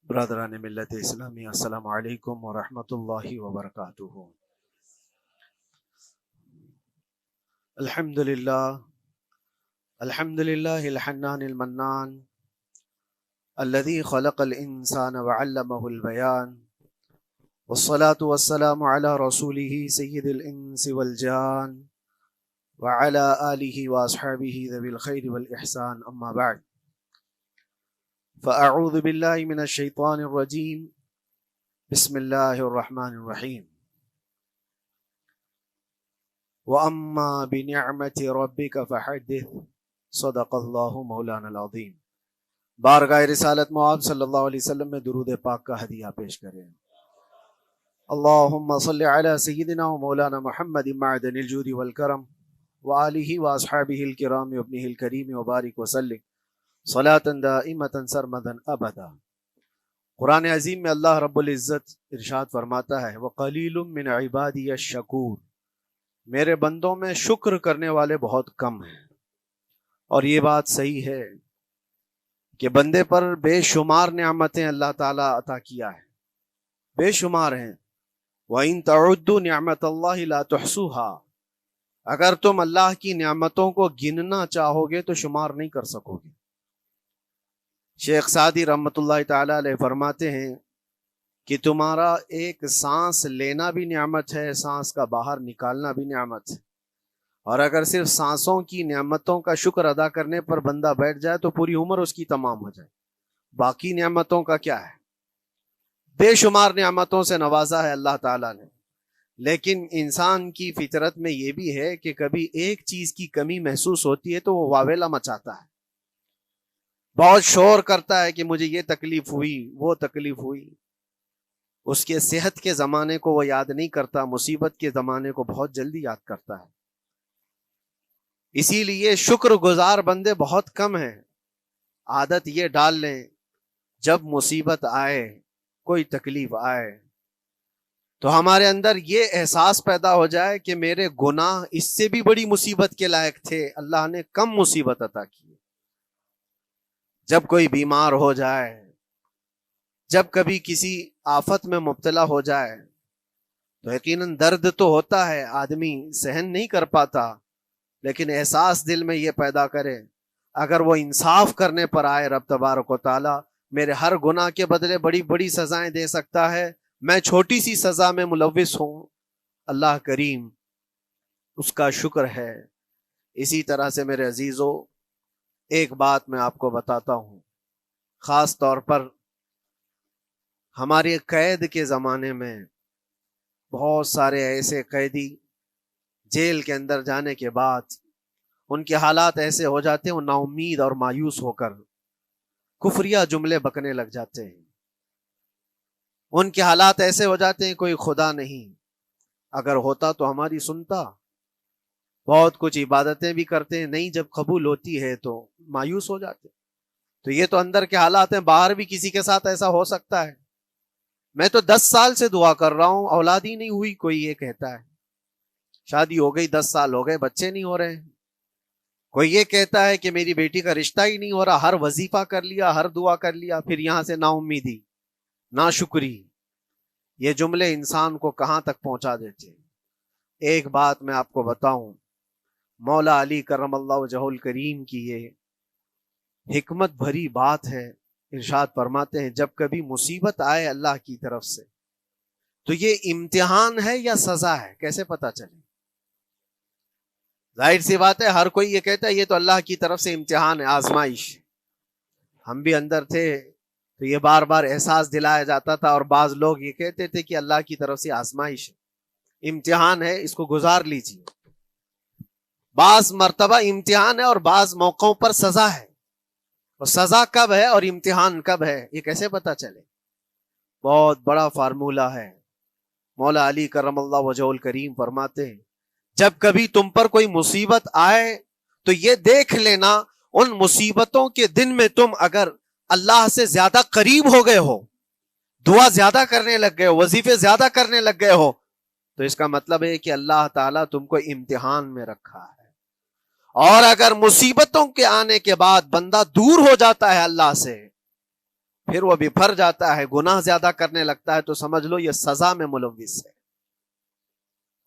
برادران ملت اسلامی، السلام علیکم ورحمۃ اللہ وبرکاتہ۔ الحمد للہ الحنان المنان الذي خلق الانسان وعلمه البيان، والصلاة والسلام على رسوله سید الانس والجان وعلى آلہ واصحابہ ذوی الخیر والاحسان، اما بعد فاعوذ باللہ من الشیطان الرجیم، بسم اللہ الرحمن الرحیم۔ وَأَمَّا بِنِعْمَةِ رَبِّكَ فَحَدِّثْ، صدق اللہ مولانا العظیم۔ بارگاہ رسالت معاب صلی اللہ علیہ وسلم میں درود پاک کا ہدیہ پیش کریں۔ اللہم صلی علی سیدنا و مولانا محمد معدن الجود والکرم وآلہ واصحابہ الکرام وابنہ الکریم وبارک وسلم صلاة دائمة سرمدا ابدا۔ قرآن عظیم میں اللہ رب العزت ارشاد فرماتا ہے، وَقَلِيلٌ مِّنْ عِبَادِيَ الشَّكُورُ، میرے بندوں میں شکر کرنے والے بہت کم ہیں۔ اور یہ بات صحیح ہے کہ بندے پر بے شمار نعمتیں اللہ تعالیٰ عطا کیا ہے، بے شمار ہیں۔ وَإِن تَعُدُّوا نِعْمَتَ اللَّهِ لَا تُحْصُوهَا، اگر تم اللہ کی نعمتوں کو گننا چاہو گے تو شمار نہیں کر سکو گے۔ شیخ سعدی رحمۃ اللہ تعالی علیہ فرماتے ہیں کہ تمہارا ایک سانس لینا بھی نعمت ہے، سانس کا باہر نکالنا بھی نعمت ہے، اور اگر صرف سانسوں کی نعمتوں کا شکر ادا کرنے پر بندہ بیٹھ جائے تو پوری عمر اس کی تمام ہو جائے۔ باقی نعمتوں کا کیا ہے؟ بے شمار نعمتوں سے نوازا ہے اللہ تعالیٰ نے، لیکن انسان کی فطرت میں یہ بھی ہے کہ کبھی ایک چیز کی کمی محسوس ہوتی ہے تو وہ واویلا مچاتا ہے، بہت شور کرتا ہے کہ مجھے یہ تکلیف ہوئی، وہ تکلیف ہوئی۔ اس کے صحت کے زمانے کو وہ یاد نہیں کرتا، مصیبت کے زمانے کو بہت جلدی یاد کرتا ہے۔ اسی لیے شکر گزار بندے بہت کم ہیں۔ عادت یہ ڈال لیں، جب مصیبت آئے، کوئی تکلیف آئے، تو ہمارے اندر یہ احساس پیدا ہو جائے کہ میرے گناہ اس سے بھی بڑی مصیبت کے لائق تھے، اللہ نے کم مصیبت عطا کی۔ جب کوئی بیمار ہو جائے، جب کبھی کسی آفت میں مبتلا ہو جائے تو یقیناً درد تو ہوتا ہے، آدمی سہن نہیں کر پاتا، لیکن احساس دل میں یہ پیدا کرے اگر وہ انصاف کرنے پر آئے رب تبارک و تعالی میرے ہر گناہ کے بدلے بڑی بڑی سزائیں دے سکتا ہے، میں چھوٹی سی سزا میں ملوث ہوں، اللہ کریم اس کا شکر ہے۔ اسی طرح سے میرے عزیزو، ایک بات میں آپ کو بتاتا ہوں، خاص طور پر ہمارے قید کے زمانے میں بہت سارے ایسے قیدی جیل کے اندر جانے کے بعد ان کے حالات ایسے ہو جاتے ہیں، وہ نا امید اور مایوس ہو کر کفریہ جملے بکنے لگ جاتے ہیں۔ ان کے حالات ایسے ہو جاتے ہیں کوئی خدا نہیں، اگر ہوتا تو ہماری سنتا۔ بہت کچھ عبادتیں بھی کرتے ہیں، نہیں جب قبول ہوتی ہے تو مایوس ہو جاتے۔ تو یہ تو اندر کے حالات ہیں، باہر بھی کسی کے ساتھ ایسا ہو سکتا ہے۔ میں تو 10 سال سے دعا کر رہا ہوں، اولاد ہی نہیں ہوئی، کوئی یہ کہتا ہے۔ شادی ہو گئی، 10 سال ہو گئے، بچے نہیں ہو رہے ہیں۔ کوئی یہ کہتا ہے کہ میری بیٹی کا رشتہ ہی نہیں ہو رہا، ہر وظیفہ کر لیا، ہر دعا کر لیا، پھر یہاں سے نا امیدی، نا شکری۔ یہ جملے انسان کو کہاں تک پہنچا دیتے ہیں۔ ایک بات میں آپ کو بتاؤں، مولا علی کرم اللہ وجہہ الکریم کی یہ حکمت بھری بات ہے، ارشاد فرماتے ہیں جب کبھی مصیبت آئے اللہ کی طرف سے تو یہ امتحان ہے یا سزا ہے، کیسے پتا چلے؟ ظاہر سی بات ہے، ہر کوئی یہ کہتا ہے یہ تو اللہ کی طرف سے امتحان ہے، آزمائش۔ ہم بھی اندر تھے تو یہ بار بار احساس دلایا جاتا تھا، اور بعض لوگ یہ کہتے تھے کہ اللہ کی طرف سے آزمائش ہے، امتحان ہے، اس کو گزار لیجیے۔ بعض مرتبہ امتحان ہے اور بعض موقعوں پر سزا ہے، اور سزا کب ہے اور امتحان کب ہے یہ کیسے پتا چلے؟ بہت بڑا فارمولہ ہے۔ مولا علی کرم اللہ وجہ الکریم فرماتے ہیں جب کبھی تم پر کوئی مصیبت آئے تو یہ دیکھ لینا ان مصیبتوں کے دن میں تم اگر اللہ سے زیادہ قریب ہو گئے ہو، دعا زیادہ کرنے لگ گئے ہو، وظیفے زیادہ کرنے لگ گئے ہو، تو اس کا مطلب ہے کہ اللہ تعالیٰ تم کو امتحان میں رکھا ہے۔ اور اگر مصیبتوں کے آنے کے بعد بندہ دور ہو جاتا ہے اللہ سے، پھر وہ بپھر جاتا ہے، گناہ زیادہ کرنے لگتا ہے، تو سمجھ لو یہ سزا میں ملوث ہے۔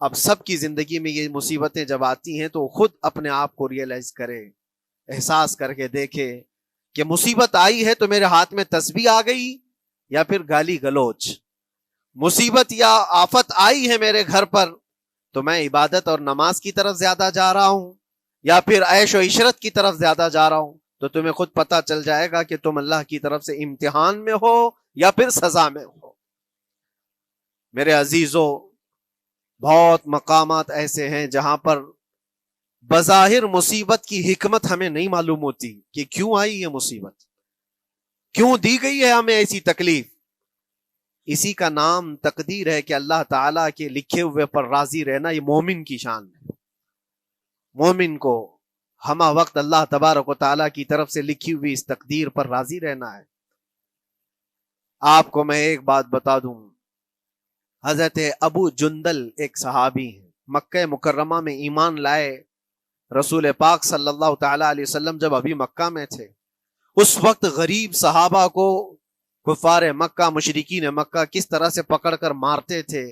اب سب کی زندگی میں یہ مصیبتیں جب آتی ہیں تو خود اپنے آپ کو ریئلائز کرے، احساس کر کے دیکھے کہ مصیبت آئی ہے تو میرے ہاتھ میں تسبیح آ گئی یا پھر گالی گلوچ، مصیبت یا آفت آئی ہے میرے گھر پر تو میں عبادت اور نماز کی طرف زیادہ جا رہا ہوں یا پھر عیش و عشرت کی طرف زیادہ جا رہا ہوں، تو تمہیں خود پتا چل جائے گا کہ تم اللہ کی طرف سے امتحان میں ہو یا پھر سزا میں ہو۔ میرے عزیزوں، بہت مقامات ایسے ہیں جہاں پر بظاہر مصیبت کی حکمت ہمیں نہیں معلوم ہوتی کہ کیوں آئی یہ مصیبت، کیوں دی گئی ہے ہمیں ایسی تکلیف۔ اسی کا نام تقدیر ہے کہ اللہ تعالیٰ کے لکھے ہوئے پر راضی رہنا یہ مومن کی شان ہے۔ مومن کو ہمہ وقت اللہ تبارک و تعالیٰ کی طرف سے لکھی ہوئی اس تقدیر پر راضی رہنا ہے۔ آپ کو میں ایک بات بتا دوں، حضرت ابو جندل ایک صحابی ہیں، مکہ مکرمہ میں ایمان لائے، رسول پاک صلی اللہ تعالیٰ علیہ وسلم جب ابھی مکہ میں تھے، اس وقت غریب صحابہ کو کفار مکہ، مشرکین مکہ کس طرح سے پکڑ کر مارتے تھے،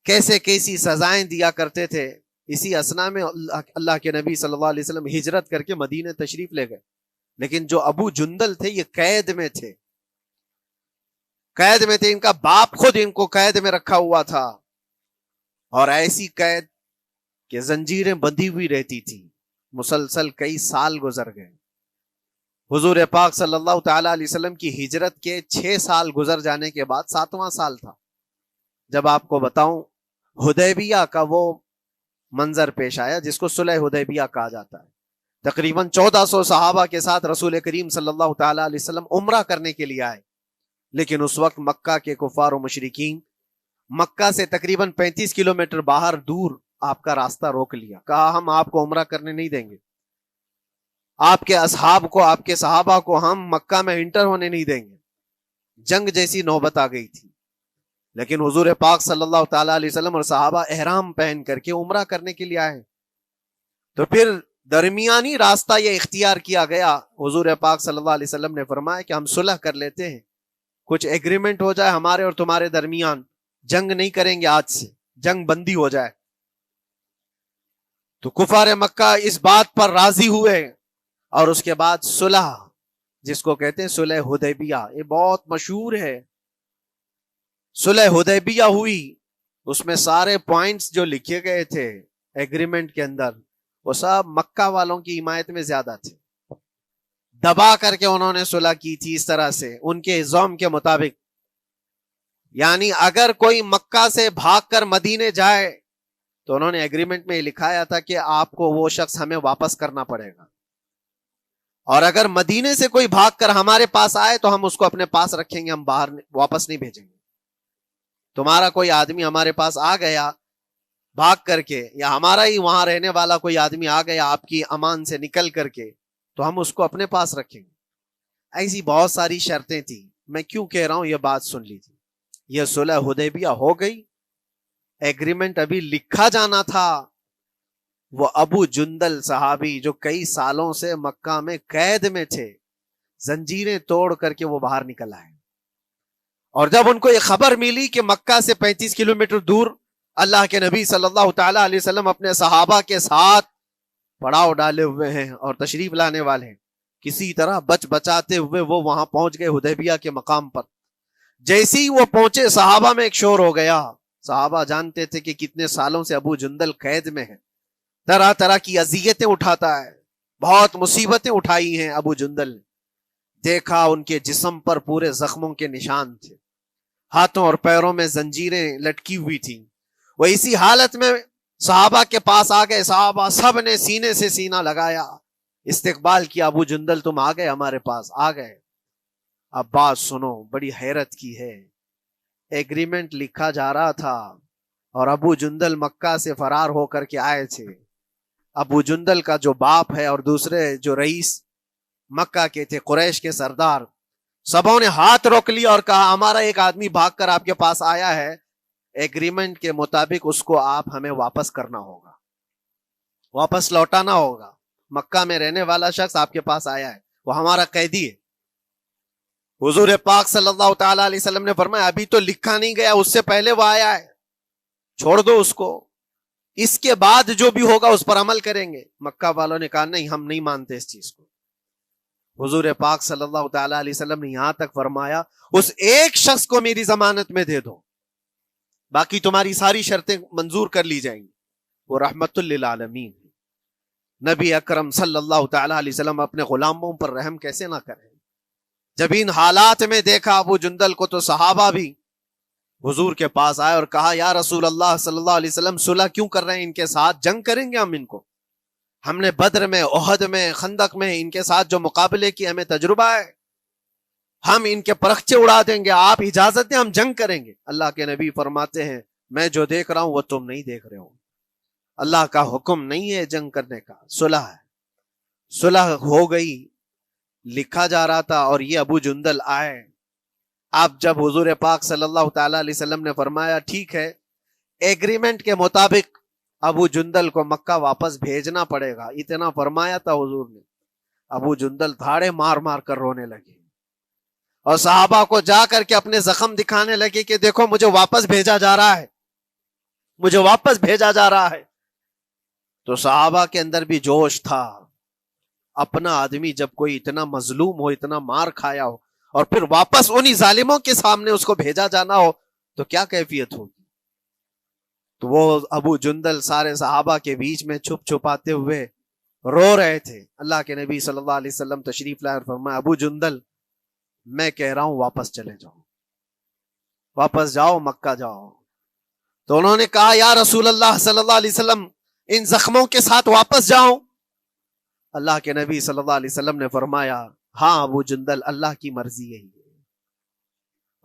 کیسے کیسی سزائیں دیا کرتے تھے۔ اسی اسنا میں اللہ کے نبی صلی اللہ علیہ وسلم ہجرت کر کے مدینہ تشریف لے گئے، لیکن جو ابو جندل تھے یہ قید میں تھے، قید میں تھے، ان کا باپ خود ان کو قید میں رکھا ہوا تھا، اور ایسی قید کہ زنجیریں بندھی ہوئی رہتی تھی، مسلسل کئی سال گزر گئے۔ حضور پاک صلی اللہ تعالیٰ علیہ وسلم کی ہجرت کے 6 سال گزر جانے کے بعد 7واں سال تھا جب آپ کو بتاؤں حدیبیہ کا وہ منظر پیش آیا جس کو صلح حدیبیہ کہا جاتا ہے۔ تقریباً 1400 صحابہ کے ساتھ رسول کریم صلی اللہ تعالیٰ علیہ وسلم عمرہ کرنے کے لیے آئے، لیکن اس وقت مکہ کے کفار و مشرکین مکہ سے تقریباً 35 کلومیٹر باہر دور آپ کا راستہ روک لیا، کہا ہم آپ کو عمرہ کرنے نہیں دیں گے، آپ کے اصحاب کو، آپ کے صحابہ کو ہم مکہ میں انٹر ہونے نہیں دیں گے۔ جنگ جیسی نوبت آ گئی تھی، لیکن حضور پاک صلی اللہ تعالیٰ علیہ وسلم اور صحابہ احرام پہن کر کے عمرہ کرنے کے لیے آئے، تو پھر درمیانی راستہ یہ اختیار کیا گیا۔ حضور پاک صلی اللہ علیہ وسلم نے فرمایا کہ ہم صلح کر لیتے ہیں، کچھ ایگریمنٹ ہو جائے ہمارے اور تمہارے درمیان، جنگ نہیں کریں گے، آج سے جنگ بندی ہو جائے۔ تو کفار مکہ اس بات پر راضی ہوئے، اور اس کے بعد صلح، جس کو کہتے ہیں صلح حدیبیہ، یہ بہت مشہور ہے۔ صلح حدیبیہ ہوئی، اس میں سارے پوائنٹس جو لکھے گئے تھے ایگریمنٹ کے اندر وہ سب مکہ والوں کی حمایت میں زیادہ تھے، دبا کر کے انہوں نے صلح کی تھی اس طرح سے ان کے زوم کے مطابق، یعنی اگر کوئی مکہ سے بھاگ کر مدینے جائے تو انہوں نے ایگریمنٹ میں لکھایا تھا کہ آپ کو وہ شخص ہمیں واپس کرنا پڑے گا، اور اگر مدینے سے کوئی بھاگ کر ہمارے پاس آئے تو ہم اس کو اپنے پاس رکھیں گے، ہم باہر واپس نہیں بھیجیں گے۔ تمہارا کوئی آدمی ہمارے پاس آ گیا بھاگ کر کے، یا ہمارا ہی وہاں رہنے والا کوئی آدمی آ گیا آپ کی امان سے نکل کر کے، تو ہم اس کو اپنے پاس رکھیں گے۔ ایسی بہت ساری شرطیں تھیں، میں کیوں کہہ رہا ہوں یہ بات سن لیجیے۔ یہ صلح حدیبیہ ہو گئی، ایگریمنٹ ابھی لکھا جانا تھا، وہ ابو جندل صحابی جو کئی سالوں سے مکہ میں قید میں تھے، زنجیریں توڑ کر کے وہ باہر نکل آئے، اور جب ان کو یہ خبر ملی کہ مکہ سے 35 کلومیٹر دور اللہ کے نبی صلی اللہ تعالیٰ علیہ وسلم اپنے صحابہ کے ساتھ پڑاؤ ڈالے ہوئے ہیں اور تشریف لانے والے ہیں، کسی طرح بچ بچاتے ہوئے وہ وہاں پہنچ گئے حدیبیہ کے مقام پر۔ جیسے ہی وہ پہنچے صحابہ میں ایک شور ہو گیا، صحابہ جانتے تھے کہ کتنے سالوں سے ابو جندل قید میں ہے، طرح طرح کی اذیتیں اٹھاتا ہے، بہت مصیبتیں اٹھائی ہیں ابو جندل۔ دیکھا ان کے جسم پر پورے زخموں کے نشان تھے، ہاتھوں اور پیروں میں زنجیریں لٹکی ہوئی تھیں۔ وہ اسی حالت میں صحابہ کے پاس آ گئے، صحابہ سب نے سینے سے سینہ لگایا، استقبال کیا، ابو جندل تم آ گئے ہمارے پاس، آ گئے۔ اب بات سنو، بڑی حیرت کی ہے، ایگریمنٹ لکھا جا رہا تھا اور ابو جندل مکہ سے فرار ہو کر کے آئے تھے۔ ابو جندل کا جو باپ ہے اور دوسرے جو رئیس مکہ کے تھے، قریش کے سردار، سبوں نے ہاتھ روک لیا اور کہا ہمارا ایک آدمی بھاگ کر آپ کے پاس آیا ہے، ایگریمنٹ کے مطابق اس کو آپ ہمیں واپس کرنا ہوگا، واپس لوٹانا ہوگا۔ مکہ میں رہنے والا شخص آپ کے پاس آیا ہے، وہ ہمارا قیدی ہے۔ حضور پاک صلی اللہ تعالی علیہ وسلم نے فرمایا ابھی تو لکھا نہیں گیا، اس سے پہلے وہ آیا ہے، چھوڑ دو اس کو، اس کے بعد جو بھی ہوگا اس پر عمل کریں گے۔ مکہ والوں نے کہا نہیں، ہم نہیں مانتے اس چیز کو۔ حضور پاک صلی اللہ تعالی علیہ وسلم نے یہاں تک فرمایا اس ایک شخص کو میری ضمانت میں دے دو، باقی تمہاری ساری شرطیں منظور کر لی جائیں گی۔ وہ رحمت للعالمین، نبی اکرم صلی اللہ تعالی علیہ وسلم اپنے غلاموں پر رحم کیسے نہ کریں؟ جب ان حالات میں دیکھا ابو جندل کو تو صحابہ بھی حضور کے پاس آئے اور کہا یا رسول اللہ صلی اللہ علیہ وسلم صلح کیوں کر رہے ہیں ان کے ساتھ؟ جنگ کریں گے ہم ان کو، ہم نے بدر میں، احد میں، خندق میں ان کے ساتھ جو مقابلے کی ہمیں تجربہ ہے، ہم ان کے پرخچے اڑا دیں گے، آپ اجازت دیں ہم جنگ کریں گے۔ اللہ کے نبی فرماتے ہیں میں جو دیکھ رہا ہوں وہ تم نہیں دیکھ رہے ہو، اللہ کا حکم نہیں ہے جنگ کرنے کا، صلح ہے۔ صلح ہو گئی، لکھا جا رہا تھا، اور یہ ابو جندل آئے۔ اب جب حضور پاک صلی اللہ تعالی علیہ وسلم نے فرمایا ٹھیک ہے، ایگریمنٹ کے مطابق ابو جندل کو مکہ واپس بھیجنا پڑے گا، اتنا فرمایا تھا حضور نے، ابو جندل دھاڑے مار مار کر رونے لگے اور صحابہ کو جا کر کے اپنے زخم دکھانے لگے کہ دیکھو مجھے واپس بھیجا جا رہا ہے، مجھے واپس بھیجا جا رہا ہے۔ تو صحابہ کے اندر بھی جوش تھا، اپنا آدمی جب کوئی اتنا مظلوم ہو، اتنا مار کھایا ہو، اور پھر واپس انہی ظالموں کے سامنے اس کو بھیجا جانا ہو تو کیا کیفیت ہوگی۔ تو وہ ابو جندل سارے صحابہ کے بیچ میں چھپ چھپاتے ہوئے رو رہے تھے۔ اللہ کے نبی صلی اللہ علیہ وسلم تشریف لائے اور فرمایا ابو جندل میں کہہ رہا ہوں واپس چلے جاؤ، واپس جاؤ، مکہ جاؤ۔ تو انہوں نے کہا یا رسول اللہ صلی اللہ علیہ وسلم ان زخموں کے ساتھ واپس جاؤ؟ اللہ کے نبی صلی اللہ علیہ وسلم نے فرمایا ہاں ابو جندل، اللہ کی مرضی یہی ہے،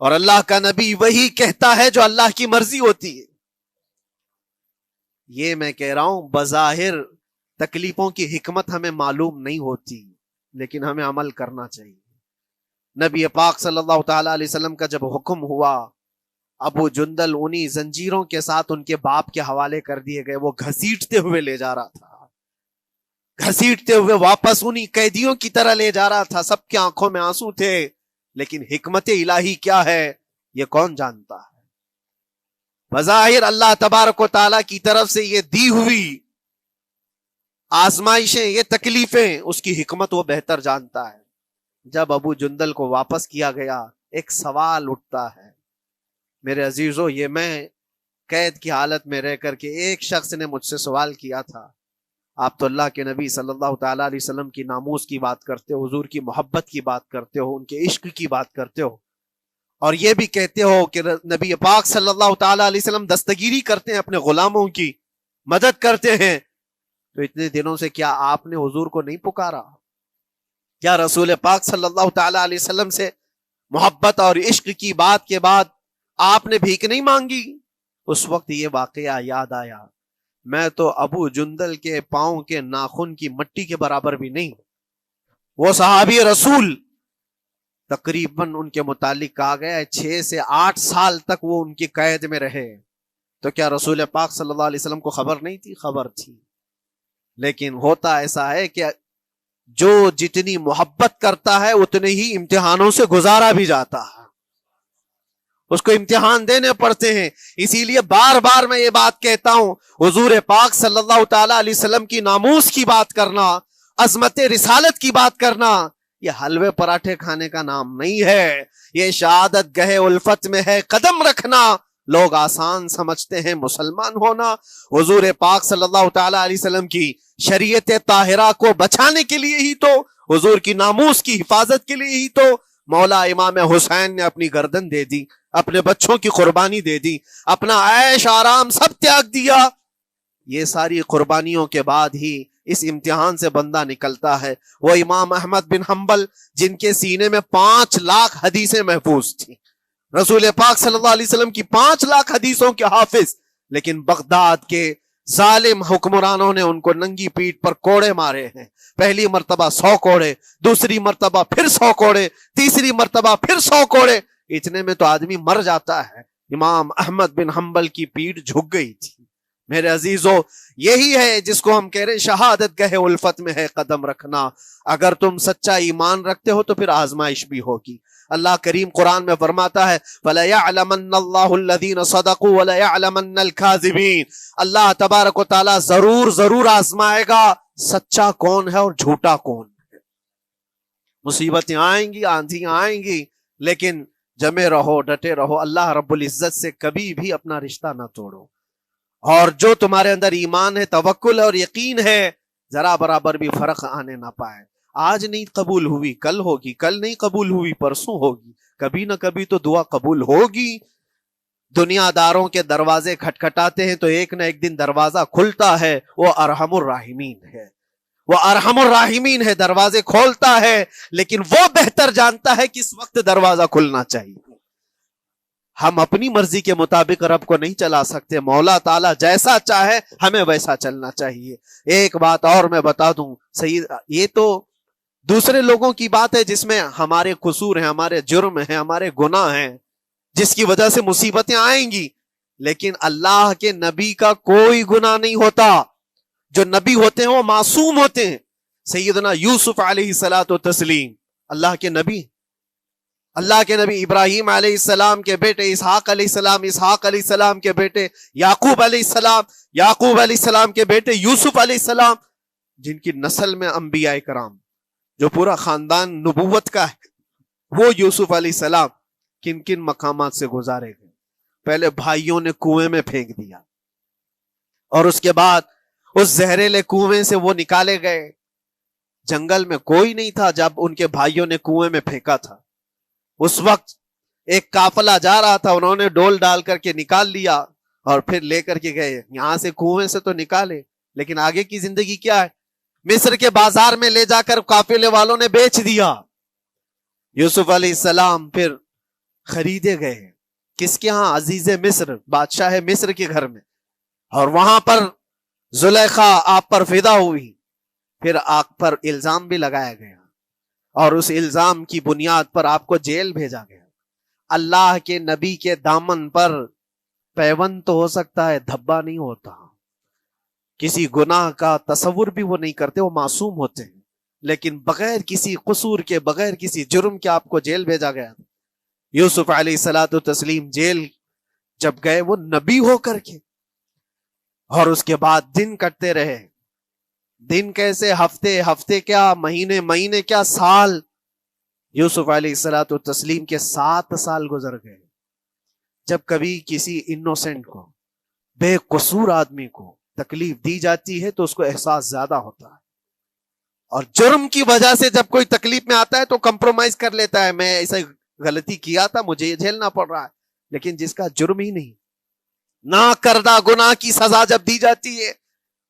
اور اللہ کا نبی وہی کہتا ہے جو اللہ کی مرضی ہوتی ہے۔ یہ میں کہہ رہا ہوں بظاہر تکلیفوں کی حکمت ہمیں معلوم نہیں ہوتی، لیکن ہمیں عمل کرنا چاہیے۔ نبی پاک صلی اللہ تعالی علیہ وسلم کا جب حکم ہوا، ابو جندل انہی زنجیروں کے ساتھ ان کے باپ کے حوالے کر دیے گئے، وہ گھسیٹتے ہوئے لے جا رہا تھا، گھسیٹتے ہوئے واپس انہی قیدیوں کی طرح لے جا رہا تھا۔ سب کی آنکھوں میں آنسو تھے، لیکن حکمت الہی کیا ہے یہ کون جانتا ہے؟ بظاہر اللہ تبارک و تعالیٰ کی طرف سے یہ دی ہوئی آزمائشیں، یہ تکلیفیں، اس کی حکمت وہ بہتر جانتا ہے۔ جب ابو جندل کو واپس کیا گیا، ایک سوال اٹھتا ہے میرے عزیزو، یہ میں قید کی حالت میں رہ کر کے ایک شخص نے مجھ سے سوال کیا تھا، آپ تو اللہ کے نبی صلی اللہ تعالی علیہ وسلم کی ناموس کی بات کرتے ہو، حضور کی محبت کی بات کرتے ہو، ان کے عشق کی بات کرتے ہو، اور یہ بھی کہتے ہو کہ نبی پاک صلی اللہ تعالی علیہ وسلم دستگیری کرتے ہیں، اپنے غلاموں کی مدد کرتے ہیں، تو اتنے دنوں سے کیا آپ نے حضور کو نہیں پکارا؟ کیا رسول پاک صلی اللہ تعالی علیہ وسلم سے محبت اور عشق کی بات کے بعد آپ نے بھیک نہیں مانگی؟ اس وقت یہ واقعہ یاد آیا، میں تو ابو جندل کے پاؤں کے ناخن کی مٹی کے برابر بھی نہیں۔ وہ صحابی رسول تقریباً ان کے متعلق کہا گیا ہے 6 سے 8 سال تک وہ ان کی قید میں رہے، تو کیا رسول پاک صلی اللہ علیہ وسلم کو خبر نہیں تھی؟ خبر تھی، لیکن ہوتا ایسا ہے کہ جو جتنی محبت کرتا ہے اتنے ہی امتحانوں سے گزارا بھی جاتا ہے، اس کو امتحان دینے پڑتے ہیں۔ اسی لیے بار بار میں یہ بات کہتا ہوں، حضور پاک صلی اللہ تعالی علیہ وسلم کی ناموس کی بات کرنا، عظمت رسالت کی بات کرنا، یہ حلوے پراٹھے کھانے کا نام نہیں ہے، یہ شہادت گہے الفت میں ہے قدم رکھنا۔ لوگ آسان سمجھتے ہیں مسلمان ہونا، حضور پاک صلی اللہ تعالی علیہ وسلم کی شریعت طاہرہ کو بچانے کے لیے ہی تو، حضور کی ناموس کی حفاظت کے لیے ہی تو مولا امام حسین نے اپنی گردن دے دی، اپنے بچوں کی قربانی دے دی، اپنا عیش آرام سب تیاگ دیا۔ یہ ساری قربانیوں کے بعد ہی اس امتحان سے بندہ نکلتا ہے۔ وہ امام احمد بن حنبل جن کے سینے میں 5 لاکھ حدیثیں محفوظ تھیں، رسول پاک صلی اللہ علیہ وسلم کی 5 لاکھ حدیثوں کے حافظ، لیکن بغداد کے ظالم حکمرانوں نے ان کو ننگی پیٹھ پر کوڑے مارے ہیں، پہلی مرتبہ 100 کوڑے، دوسری مرتبہ پھر 100 کوڑے، تیسری مرتبہ پھر 100 کوڑے، اتنے میں تو آدمی مر جاتا ہے۔ امام احمد بن حنبل کی پیٹھ جھک گئی تھی۔ میرے عزیزو، یہی ہے جس کو ہم کہہ رہے ہیں شہادت گہے الفت میں ہے قدم رکھنا۔ اگر تم سچا ایمان رکھتے ہو تو پھر آزمائش بھی ہوگی، اللہ کریم قرآن میں فرماتا ہے وَلَيَعْلَمَنَّ اللَّهُ الَّذِينَ صَدَقُوا وَلَيَعْلَمَنَّ الْكَاذِبِينَ، اللہ تبارک و تعالیٰ ضرور آزمائے گا سچا کون ہے اور جھوٹا کون ہے۔ مصیبتیں آئیں گی، آندھیاں آئیں گی، لیکن جمے رہو، ڈٹے رہو، اللہ رب العزت سے کبھی بھی اپنا رشتہ نہ توڑو، اور جو تمہارے اندر ایمان ہے، توکل اور یقین ہے، ذرا برابر بھی فرق آنے نہ پائے۔ آج نہیں قبول ہوئی کل ہوگی، کل نہیں قبول ہوئی پرسوں ہوگی، کبھی نہ کبھی تو دعا قبول ہوگی۔ دنیا داروں کے دروازے کھٹکھٹاتے ہیں تو ایک نہ ایک دن دروازہ کھلتا ہے، وہ ارحم الراحمین ہے، وہ ارحم الراحمین ہے، دروازے کھولتا ہے، لیکن وہ بہتر جانتا ہے کس وقت دروازہ کھلنا چاہیے۔ ہم اپنی مرضی کے مطابق رب کو نہیں چلا سکتے، مولا تعالیٰ جیسا چاہے ہمیں ویسا چلنا چاہیے۔ ایک بات اور میں بتا دوں سید، یہ تو دوسرے لوگوں کی بات ہے جس میں ہمارے قصور ہیں، ہمارے جرم ہیں، ہمارے گناہ ہیں، جس کی وجہ سے مصیبتیں آئیں گی، لیکن اللہ کے نبی کا کوئی گناہ نہیں ہوتا۔ جو نبی ہوتے ہیں وہ معصوم ہوتے ہیں۔ سیدنا یوسف علیہ الصلوۃ والتسلیم اللہ کے نبی، اللہ کے نبی ابراہیم علیہ السلام کے بیٹے اسحاق علیہ السلام، اسحاق علیہ السلام کے بیٹے یعقوب علیہ السلام، یعقوب علیہ السلام کے بیٹے یوسف علیہ السلام، جن کی نسل میں انبیاء کرام، جو پورا خاندان نبوت کا ہے، وہ یوسف علیہ السلام کن کن مقامات سے گزارے گئے۔ پہلے بھائیوں نے کنویں میں پھینک دیا، اور اس کے بعد اس زہریلے کنویں سے وہ نکالے گئے۔ جنگل میں کوئی نہیں تھا جب ان کے بھائیوں نے کنویں میں پھینکا تھا۔ اس وقت ایک قافلہ جا رہا تھا، انہوں نے ڈول ڈال کر کے نکال لیا اور پھر لے کر کے گئے۔ یہاں سے کنویں سے تو نکالے، لیکن آگے کی زندگی کیا ہے؟ مصر کے بازار میں لے جا کر قافلے والوں نے بیچ دیا۔ یوسف علیہ السلام پھر خریدے گئے، کس کے ہاں؟ عزیز مصر، بادشاہ مصر کے گھر میں، اور وہاں پر زلیخا آپ پر فدا ہوئی۔ پھر آپ پر الزام بھی لگایا گیا، اور اس الزام کی بنیاد پر آپ کو جیل بھیجا گیا۔ اللہ کے نبی کے دامن پر پیوند تو ہو سکتا ہے، دھبا نہیں ہوتا۔ کسی گناہ کا تصور بھی وہ نہیں کرتے، وہ معصوم ہوتے ہیں، لیکن بغیر کسی قصور کے، بغیر کسی جرم کے آپ کو جیل بھیجا گیا۔ یوسف علیہ الصلوۃ والتسلیم جیل جب گئے، وہ نبی ہو کر کے، اور اس کے بعد دن کٹتے رہے۔ دن کیسے؟ ہفتے، ہفتے کیا مہینے، مہینے کیا سال۔ یوسف علیہ الصلوۃ والتسلیم کے 7 سال گزر گئے۔ جب کبھی کسی انوسنٹ کو، بے قصور آدمی کو تکلیف دی جاتی ہے تو اس کو احساس زیادہ ہوتا ہے، اور جرم کی وجہ سے جب کوئی تکلیف میں آتا ہے تو کمپرومائز کر لیتا ہے، میں ایسا غلطی کیا تھا، مجھے یہ جھیلنا پڑ رہا ہے۔ لیکن جس کا جرم ہی نہیں، نہ کردہ گناہ کی سزا جب دی جاتی ہے،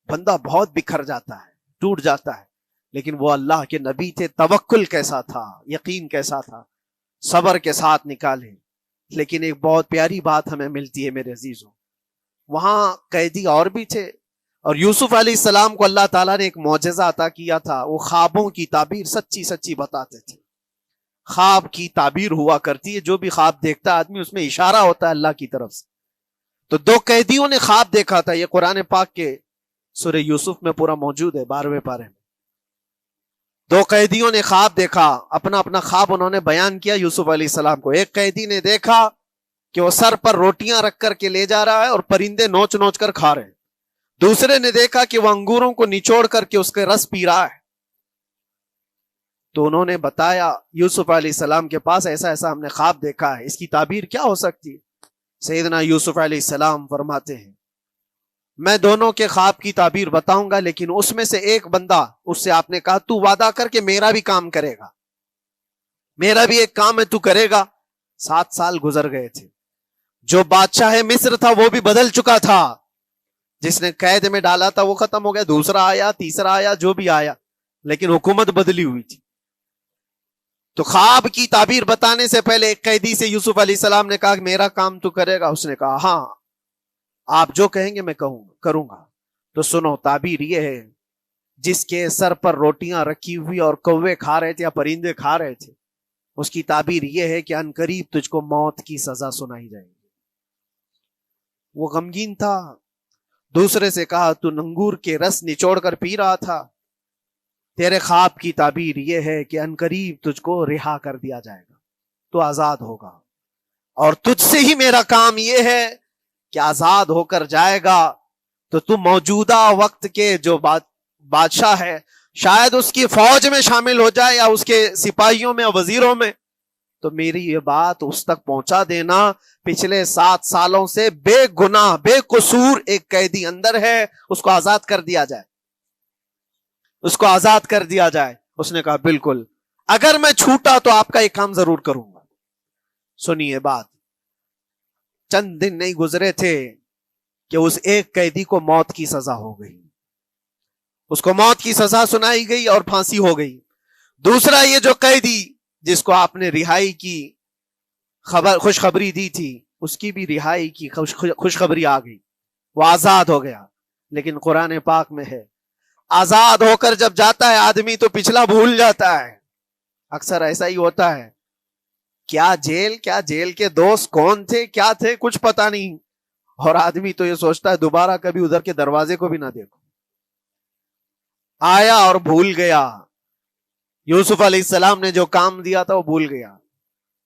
بندہ بہت بکھر جاتا ہے، ٹوٹ جاتا ہے۔ لیکن وہ اللہ کے نبی تھے، توکل کیسا تھا، یقین کیسا تھا، صبر کے ساتھ نکالے۔ لیکن ایک بہت پیاری بات ہمیں ملتی ہے میرے عزیزوں، وہاں قیدی اور بھی تھے، اور یوسف علیہ السلام کو اللہ تعالیٰ نے ایک معجزہ عطا کیا تھا۔ وہ خوابوں کی تعبیر سچی سچی بتاتے تھے۔ خواب کی تعبیر ہوا کرتی ہے، جو بھی خواب دیکھتا ہے آدمی، اس میں اشارہ ہوتا ہے اللہ کی طرف سے۔ تو 2 قیدیوں نے خواب دیکھا تھا، یہ قرآن پاک کے سورہ یوسف میں پورا موجود ہے، 12ویں پارے میں۔ 2 قیدیوں نے خواب دیکھا، اپنا اپنا خواب انہوں نے بیان کیا یوسف علیہ السلام کو۔ ایک قیدی نے دیکھا کہ وہ سر پر روٹیاں رکھ کر کے لے جا رہا ہے اور پرندے نوچ نوچ کر کھا رہے ہیں۔ دوسرے نے دیکھا کہ وہ انگوروں کو نچوڑ کر کے اس کے رس پی رہا ہے۔ تو انہوں نے بتایا یوسف علیہ السلام کے پاس، ایسا ایسا ہم نے خواب دیکھا ہے، اس کی تعبیر کیا ہو سکتی ہے؟ سیدنا یوسف علیہ السلام فرماتے ہیں، میں دونوں کے خواب کی تعبیر بتاؤں گا، لیکن اس میں سے ایک بندہ، اس سے آپ نے کہا تو وعدہ کر کے میرا بھی کام کرے گا، میرا بھی ایک کام ہے، تو کرے گا۔ 7 سال گزر گئے تھے، جو بادشاہ مصر تھا وہ بھی بدل چکا تھا، جس نے قید میں ڈالا تھا وہ ختم ہو گیا، دوسرا آیا، تیسرا آیا، جو بھی آیا، لیکن حکومت بدلی ہوئی تھی۔ تو خواب کی تعبیر بتانے سے پہلے ایک قیدی سے یوسف علیہ السلام نے کہا کہ میرا کام تو کرے گا؟ اس نے کہا ہاں، آپ جو کہیں گے میں کروں گا۔ تو سنو، تعبیر یہ ہے، جس کے سر پر روٹیاں رکھی ہوئی اور کوے کھا رہے تھے یا پرندے کھا رہے تھے، اس کی تعبیر یہ ہے کہ عنقریب تجھ کو موت کی سزا سنائی جائے گی۔ وہ غمگین تھا۔ دوسرے سے کہا تو انگور کے رس نچوڑ کر پی رہا تھا، تیرے خواب کی تعبیر یہ ہے کہ عنقریب تجھ کو رہا کر دیا جائے گا۔ تو آزاد ہوگا، اور تجھ سے ہی میرا کام یہ ہے کہ آزاد ہو کر جائے گا تو تو موجودہ وقت کے جو بادشاہ ہے، شاید اس کی فوج میں شامل ہو جائے یا اس کے سپاہیوں میں یا وزیروں میں، تو میری یہ بات اس تک پہنچا دینا، پچھلے 7 سالوں سے بے گناہ بے قصور ایک قیدی اندر ہے، اس کو آزاد کر دیا جائے، اس کو آزاد کر دیا جائے۔ اس نے کہا بالکل، اگر میں چھوٹا تو آپ کا ایک کام ضرور کروں گا۔ سنیے بات، چند دن نہیں گزرے تھے کہ اس ایک قیدی کو موت کی سزا ہو گئی، اس کو موت کی سزا سنائی گئی اور پھانسی ہو گئی۔ دوسرا یہ جو قیدی جس کو آپ نے رہائی کی خوشخبری دی تھی، اس کی بھی رہائی کی خوشخبری آ گئی، وہ آزاد ہو گیا۔ لیکن قرآن پاک میں ہے، آزاد ہو کر جب جاتا ہے آدمی تو پچھلا بھول جاتا ہے۔ اکثر ایسا ہی ہوتا ہے، کیا جیل کے دوست کون تھے کیا تھے کچھ پتا نہیں، اور آدمی تو یہ سوچتا ہے دوبارہ کبھی ادھر کے دروازے کو بھی نہ دیکھو۔ آیا اور بھول گیا، یوسف علیہ السلام نے جو کام دیا تھا وہ بھول گیا،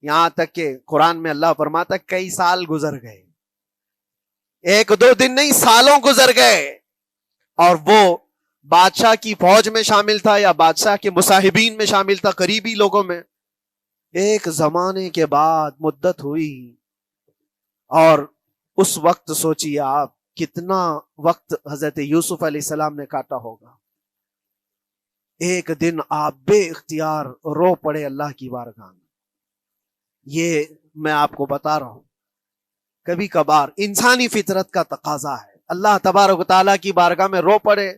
یہاں تک کہ قرآن میں اللہ فرماتا کئی سال گزر گئے، 1-2 دن نہیں، سالوں گزر گئے، اور وہ بادشاہ کی فوج میں شامل تھا یا بادشاہ کے مصاحبین میں شامل تھا، قریبی لوگوں میں۔ ایک زمانے کے بعد مدت ہوئی، اور اس وقت سوچیے آپ کتنا وقت حضرت یوسف علیہ السلام نے کاٹا ہوگا۔ ایک دن آپ بے اختیار رو پڑے اللہ کی بارگاہ میں۔ یہ میں آپ کو بتا رہا ہوں، کبھی کبھار انسانی فطرت کا تقاضا ہے، اللہ تبارک و تعالیٰ کی بارگاہ میں رو پڑے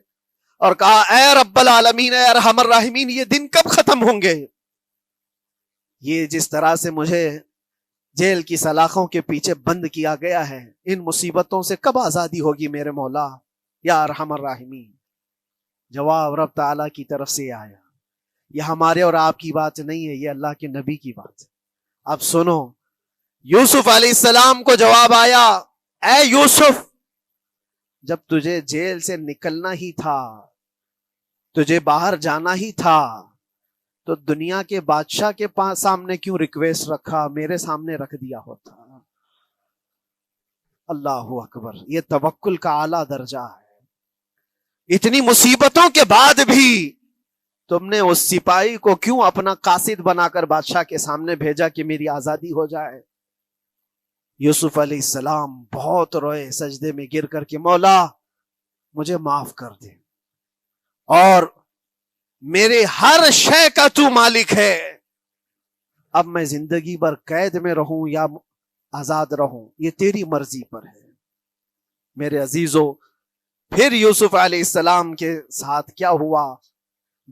اور کہا اے رب العالمین، اے ارحم الراحمین، یہ دن کب ختم ہوں گے؟ یہ جس طرح سے مجھے جیل کی سلاخوں کے پیچھے بند کیا گیا ہے، ان مصیبتوں سے کب آزادی ہوگی میرے مولا یا ارحم الراحمین؟ جواب رب تعالیٰ کی طرف سے آیا، یہ ہمارے اور آپ کی بات نہیں ہے، یہ اللہ کے نبی کی بات ہے۔ اب سنو، یوسف علیہ السلام کو جواب آیا، اے یوسف، جب تجھے جیل سے نکلنا ہی تھا، تجھے باہر جانا ہی تھا، تو دنیا کے بادشاہ کے پاس سامنے کیوں ریکویسٹ رکھا، میرے سامنے رکھ دیا ہوتا۔ اللہ اکبر، یہ توکل کا اعلیٰ درجہ ہے۔ اتنی مصیبتوں کے بعد بھی تم نے اس سپاہی کو کیوں اپنا قاصد بنا کر بادشاہ کے سامنے بھیجا کہ میری آزادی ہو جائے؟ یوسف علیہ السلام بہت روئے، سجدے میں گر کر کے مولا مجھے معاف کر دے، اور میرے ہر شے کا تو مالک ہے، اب میں زندگی بھر قید میں رہوں یا آزاد رہوں یہ تیری مرضی پر ہے۔ میرے عزیزو، پھر یوسف علیہ السلام کے ساتھ کیا ہوا؟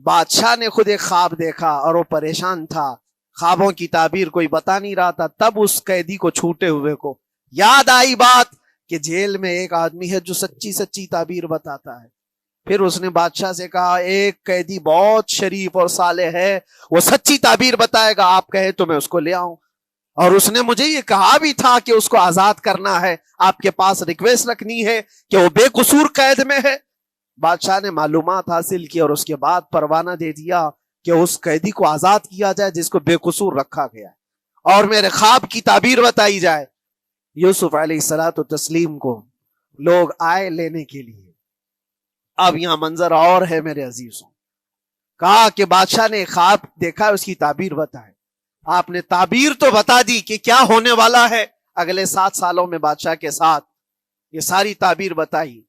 بادشاہ نے خود ایک خواب دیکھا اور وہ پریشان تھا، خوابوں کی تعبیر کوئی بتا نہیں رہا تھا۔ تب اس قیدی کو چھوٹے ہوئے کو یاد آئی بات کہ جیل میں ایک آدمی ہے جو سچی تعبیر بتاتا ہے۔ پھر اس نے بادشاہ سے کہا ایک قیدی بہت شریف اور صالح ہے، وہ سچی تعبیر بتائے گا، آپ کہے تو میں اس کو لے آؤں، اور اس نے مجھے یہ کہا بھی تھا کہ اس کو آزاد کرنا ہے، آپ کے پاس ریکویسٹ رکھنی ہے کہ وہ بے قصور قید میں ہے۔ بادشاہ نے معلومات حاصل کی اور اس کے بعد پروانہ دے دیا کہ اس قیدی کو آزاد کیا جائے جس کو بے قصور رکھا گیا ہے، اور میرے خواب کی تعبیر بتائی جائے۔ یوسف علیہ الصلوۃ والتسلیم کو لوگ آئے لینے کے لیے۔ اب یہاں منظر اور ہے میرے عزیزوں، کہا کہ بادشاہ نے خواب دیکھا، اس کی تعبیر بتائے۔ آپ نے تعبیر تو بتا دی کہ کیا ہونے والا ہے اگلے 7 سالوں میں بادشاہ کے ساتھ، یہ ساری تعبیر بتائی،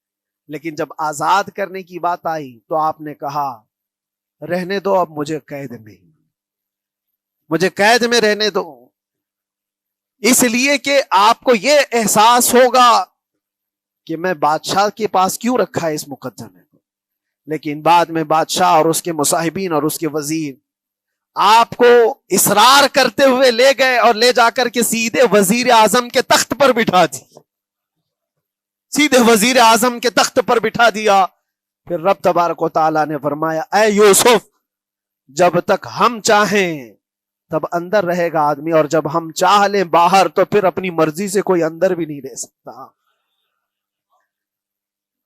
لیکن جب آزاد کرنے کی بات آئی تو آپ نے کہا رہنے دو، اب مجھے قید میں رہنے دو، اس لیے کہ آپ کو یہ احساس ہوگا کہ میں بادشاہ کے پاس کیوں رکھا ہے اس مقدمے کو۔ لیکن بعد میں بادشاہ اور اس کے مصاحبین اور اس کے وزیر آپ کو اصرار کرتے ہوئے لے گئے اور لے جا کر کے سیدھے وزیر اعظم کے تخت پر بٹھا دی، سیدھے وزیر اعظم کے تخت پر بٹھا دیا۔ پھر رب تبارک و تعالیٰ نے فرمایا اے یوسف، جب تک ہم چاہیں تب اندر رہے گا آدمی، اور جب ہم چاہ لیں باہر تو پھر اپنی مرضی سے کوئی اندر بھی نہیں رہ سکتا۔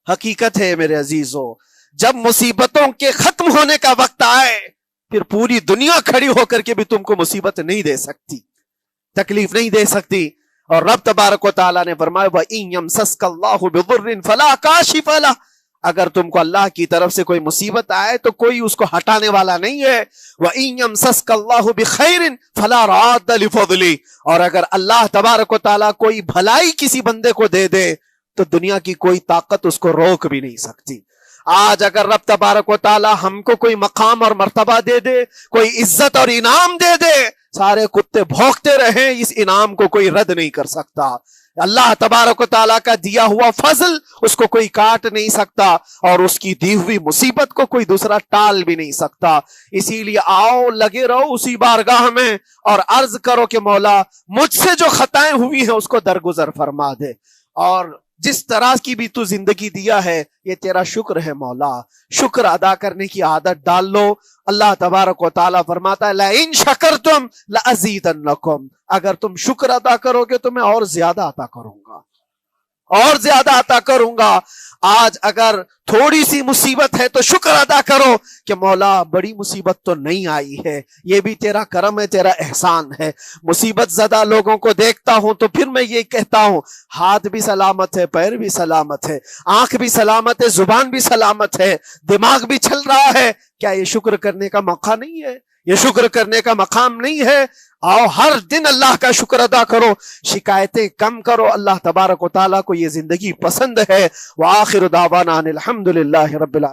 حقیقت ہے میرے عزیزو، جب مصیبتوں کے ختم ہونے کا وقت آئے پھر پوری دنیا کھڑی ہو کر کے بھی تم کو مصیبت نہیں دے سکتی۔ تکلیف نہیں دے سکتی. اور رب تبارک و تعالیٰ نے فرمایا وَإِن يَمْسَسْكَ اللَّهُ بِضُرٍّ فَلَا كَاشِفَ لَهُ، اگر تم کو اللہ کی طرف سے کوئی مصیبت آئے تو کوئی اس کو ہٹانے والا نہیں ہے. وَإِن يَمْسَسْكَ اللَّهُ بِخَيْرٍ فَلَا رَادَّ لِفَضْلِهِ، اور اگر اللہ تبارک و تعالیٰ کوئی بھلائی کسی بندے کو دے دے تو دنیا کی کوئی طاقت اس کو روک بھی نہیں سکتی. آج اگر رب تبارک و تعالیٰ ہم کو کوئی مقام اور مرتبہ دے دے، کوئی عزت اور انعام دے دے، سارے کتے بھونکتے رہیں، اس انعام کو کوئی رد نہیں کر سکتا. اللہ تبارک و تعالیٰ کا دیا ہوا فضل اس کو کوئی کاٹ نہیں سکتا، اور اس کی دی ہوئی مصیبت کو کوئی دوسرا ٹال بھی نہیں سکتا. اسی لیے آؤ لگے رہو اسی بارگاہ میں اور عرض کرو کہ مولا مجھ سے جو خطائیں ہوئی ہیں اس کو درگزر فرما دے، اور جس طرح کی بھی تو زندگی دیا ہے یہ تیرا شکر ہے مولا. شکر ادا کرنے کی عادت ڈال لو. اللہ تبارک و تعالیٰ فرماتا ہے لَإِن شَكَرْتُمْ لَأَزِيدَنَّكُمْ، اگر تم شکر ادا کرو گے تو میں اور زیادہ عطا کروں گا، اور زیادہ عطا کروں گا. آج اگر تھوڑی سی مصیبت ہے تو شکر ادا کرو کہ مولا بڑی مصیبت تو نہیں آئی ہے، یہ بھی تیرا کرم ہے، تیرا احسان ہے. مصیبت زدہ لوگوں کو دیکھتا ہوں تو پھر میں یہ کہتا ہوں ہاتھ بھی سلامت ہے، پیر بھی سلامت ہے، آنکھ بھی سلامت ہے، زبان بھی سلامت ہے، دماغ بھی چل رہا ہے. کیا یہ شکر کرنے کا موقع نہیں ہے؟ یہ شکر کرنے کا مقام نہیں ہے؟ آؤ ہر دن اللہ کا شکر ادا کرو، شکایتیں کم کرو. اللہ تبارک و تعالیٰ کو یہ زندگی پسند ہے. وآخر دعوانا ان الحمد للہ رب العالمین.